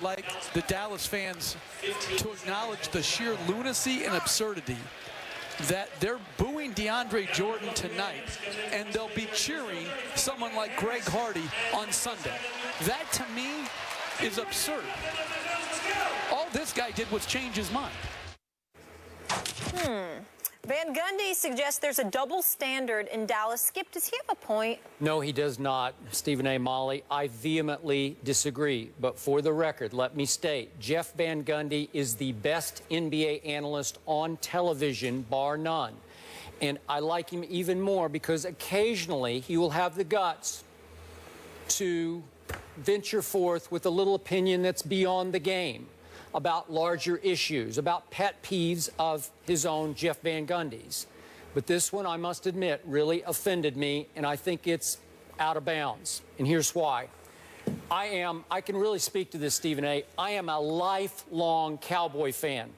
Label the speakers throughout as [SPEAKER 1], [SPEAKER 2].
[SPEAKER 1] like the Dallas fans to acknowledge the sheer lunacy and absurdity that they're booing DeAndre Jordan tonight, and they'll be cheering someone like Greg Hardy on Sunday. That, to me, is absurd. All this guy did was change his mind.
[SPEAKER 2] Van Gundy suggests there's a double standard in Dallas. Skip, does he have a point?
[SPEAKER 3] No, he does not, Stephen A. Molly. I vehemently disagree. But for the record, let me state, Jeff Van Gundy is the best NBA analyst on television, bar none. And I like him even more because occasionally he will have the guts to venture forth with a little opinion that's beyond the game, about larger issues, about pet peeves of his own, Jeff Van Gundy's. But this one, I must admit, really offended me, and I think it's out of bounds. And here's why. I can really speak to this, Stephen A. I am a lifelong Cowboy fan.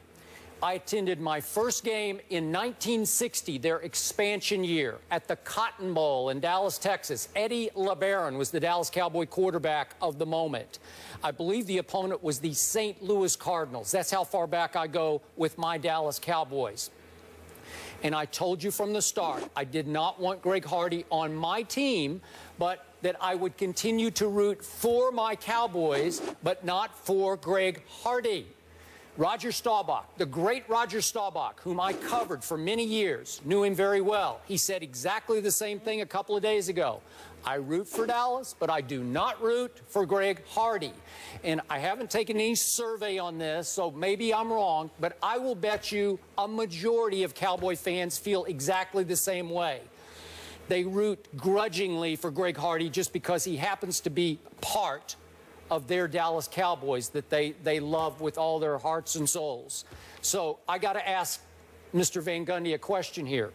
[SPEAKER 3] I attended my first game in 1960, their expansion year, at the Cotton Bowl in Dallas, Texas. Eddie LeBaron was the Dallas Cowboy quarterback of the moment. I believe the opponent was the St. Louis Cardinals. That's how far back I go with my Dallas Cowboys. And I told you from the start, I did not want Greg Hardy on my team, but that I would continue to root for my Cowboys, but not for Greg Hardy. Roger Staubach, the great Roger Staubach, whom I covered for many years, knew him very well. He said exactly the same thing a couple of days ago. I root for Dallas, but I do not root for Greg Hardy. And I haven't taken any survey on this, so maybe I'm wrong, but I will bet you a majority of Cowboy fans feel exactly the same way. They root grudgingly for Greg Hardy just because he happens to be part of their Dallas Cowboys that they love with all their hearts and souls. So I got to ask Mr. Van Gundy a question here.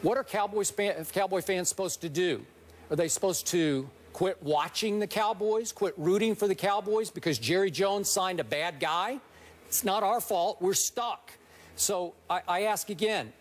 [SPEAKER 3] What are Cowboy fans supposed to do? Are they supposed to quit watching the Cowboys, quit rooting for the Cowboys because Jerry Jones signed a bad guy? It's not our fault. We're stuck. So I ask again,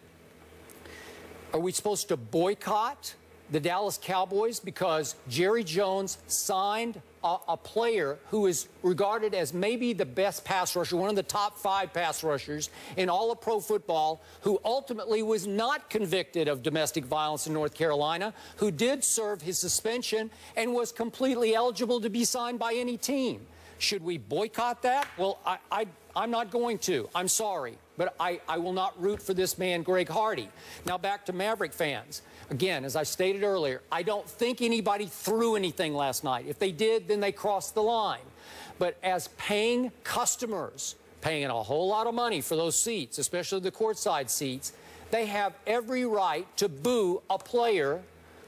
[SPEAKER 3] are we supposed to boycott the Dallas Cowboys because Jerry Jones signed a player who is regarded as maybe the best pass rusher, one of the top 5 pass rushers in all of pro football, who ultimately was not convicted of domestic violence in North Carolina, who did serve his suspension and was completely eligible to be signed by any team? Should we boycott that? Well, I'm not going to. I'm sorry. But I will not root for this man, Greg Hardy. Now back to Maverick fans. Again, as I stated earlier, I don't think anybody threw anything last night. If they did, then they crossed the line. But as paying customers, paying a whole lot of money for those seats, especially the courtside seats, they have every right to boo a player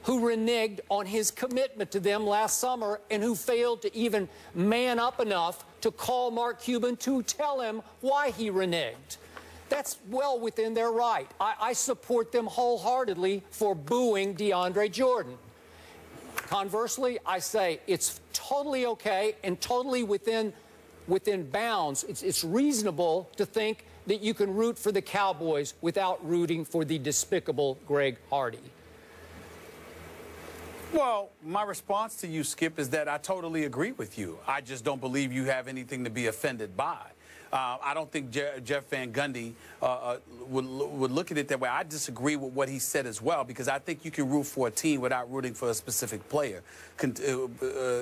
[SPEAKER 3] who reneged on his commitment to them last summer and who failed to even man up enough to call Mark Cuban to tell him why he reneged. That's well within their right. I support them wholeheartedly for booing DeAndre Jordan. Conversely, I say it's totally okay and totally within bounds. It's reasonable to think that you can root for the Cowboys without rooting for the despicable Greg Hardy.
[SPEAKER 4] Well, my response to you, Skip, is that I totally agree with you. I just don't believe you have anything to be offended by. I don't think Jeff Van Gundy would look at it that way. I disagree with what he said as well, because I think you can root for a team without rooting for a specific player,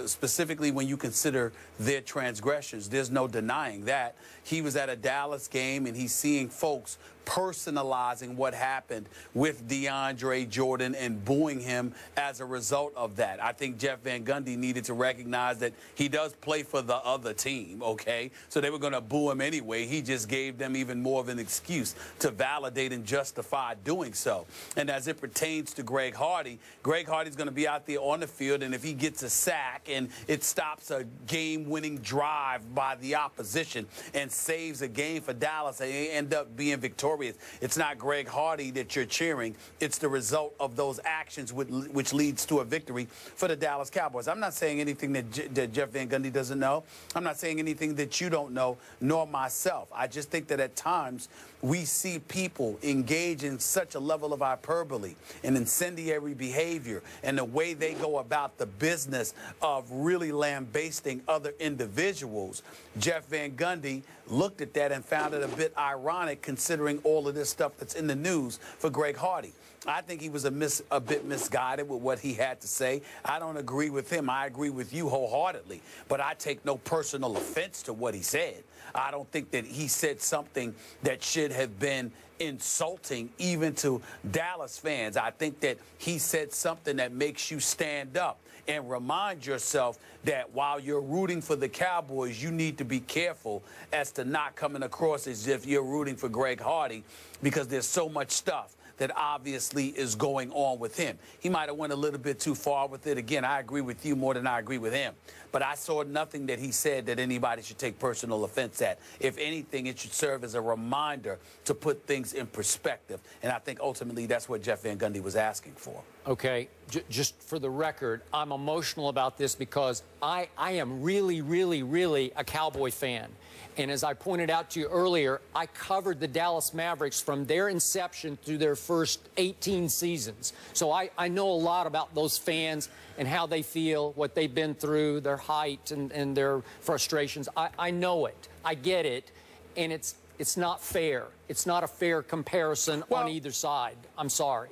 [SPEAKER 4] specifically when you consider their transgressions. There's no denying that. He was at a Dallas game, and he's seeing folks personalizing what happened with DeAndre Jordan and booing him as a result of that. I think Jeff Van Gundy needed to recognize that he does play for the other team, okay? So they were going to boo him anyway. He just gave them even more of an excuse to validate and justify doing so. And as it pertains to Greg Hardy's going to be out there on the field, and if he gets a sack and it stops a game-winning drive by the opposition and saves a game for Dallas and they end up being victorious, it's not Greg Hardy that you're cheering. It's the result of those actions which leads to a victory for the Dallas Cowboys. I'm not saying anything that Jeff Van Gundy doesn't know. I'm not saying anything that you don't know, nor myself. I just think that at times we see people engage in such a level of hyperbole and incendiary behavior and the way they go about the business of really lambasting other individuals, Jeff Van Gundy looked at that and found it a bit ironic considering all of this stuff that's in the news for Greg Hardy. I think he was a bit misguided with what he had to say. I don't agree with him. I agree with you wholeheartedly. But I take no personal offense to what he said. I don't think that he said something that should have been insulting even to Dallas fans. I think that he said something that makes you stand up and remind yourself that while you're rooting for the Cowboys, you need to be careful as to not coming across as if you're rooting for Greg Hardy, because there's so much stuff that obviously is going on with him. He might have went a little bit too far with it. Again, I agree with you more than I agree with him. But I saw nothing that he said that anybody should take personal offense at. If anything, it should serve as a reminder to put things in perspective. And I think ultimately that's what Jeff Van Gundy was asking for.
[SPEAKER 3] Okay, just for the record, I'm emotional about this because I am really, really, really a Cowboy fan. And as I pointed out to you earlier, I covered the Dallas Mavericks from their inception through their first 18 seasons. So I know a lot about those fans and how they feel, what they've been through, their height and their frustrations. I know it. I get it. And it's not fair. It's not a fair comparison on either side. I'm sorry.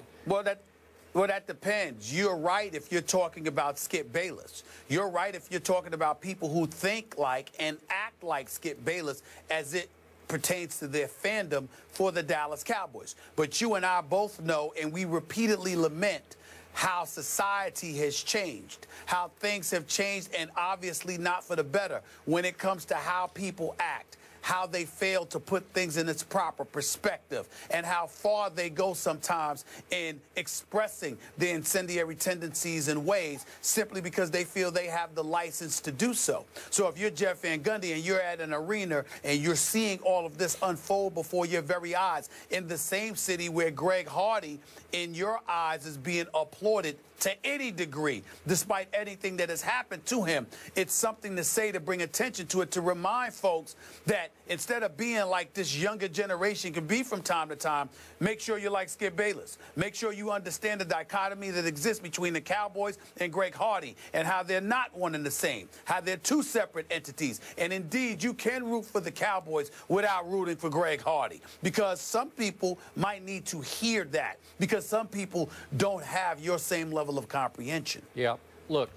[SPEAKER 4] Well, that depends. You're right if you're talking about Skip Bayless. You're right if you're talking about people who think like and act like Skip Bayless as it pertains to their fandom for the Dallas Cowboys. But you and I both know, and we repeatedly lament, how society has changed, how things have changed, and obviously not for the better when it comes to how people act, how they fail to put things in its proper perspective, and how far they go sometimes in expressing their incendiary tendencies and ways simply because they feel they have the license to do so. So if you're Jeff Van Gundy and you're at an arena and you're seeing all of this unfold before your very eyes in the same city where Greg Hardy, in your eyes, is being applauded to any degree, despite anything that has happened to him, it's something to say, to bring attention to it, to remind folks that instead of being like this younger generation can be from time to time, make sure you're like Skip Bayless. Make sure you understand the dichotomy that exists between the Cowboys and Greg Hardy and how they're not one and the same, how they're two separate entities. And indeed, you can root for the Cowboys without rooting for Greg Hardy, because some people might need to hear that, because some people don't have your same level of comprehension.
[SPEAKER 3] Yeah. Look,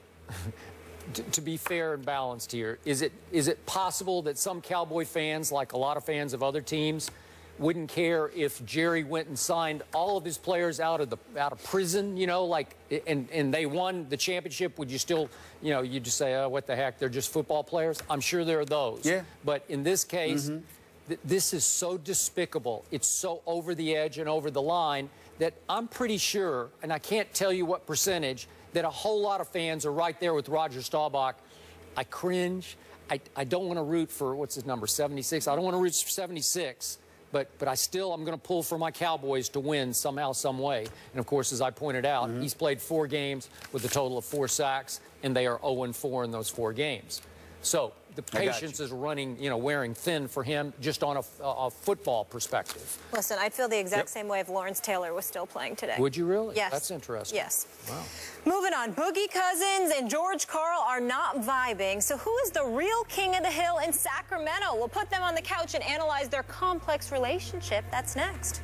[SPEAKER 3] to be fair and balanced here, is it possible that some Cowboy fans, like a lot of fans of other teams, wouldn't care if Jerry went and signed all of his players out of prison, you know, like, and they won the championship? Would you still, you know, you just say, oh, what the heck, they're just football players? I'm sure there are those. Yeah. But in this case, this is so despicable. It's so over the edge and over the line that I'm pretty sure, and I can't tell you what percentage, that a whole lot of fans are right there with Roger Staubach. I cringe. I don't want to root for, what's his number, 76? I don't want to root for 76, but I'm going to pull for my Cowboys to win somehow, some way. And, of course, as I pointed out, he's played 4 games with a total of 4 sacks, and they are 0-4 in those 4 games. So the patience is running, you know, wearing thin for him just on a football perspective.
[SPEAKER 2] Listen, I'd feel the exact same way if Lawrence Taylor was still playing today.
[SPEAKER 3] Would you really?
[SPEAKER 2] Yes.
[SPEAKER 3] That's interesting.
[SPEAKER 2] Yes.
[SPEAKER 3] Wow.
[SPEAKER 2] Moving on, Boogie Cousins and George Karl are not vibing. So who is the real king of the hill in Sacramento? We'll put them on the couch and analyze their complex relationship. That's next.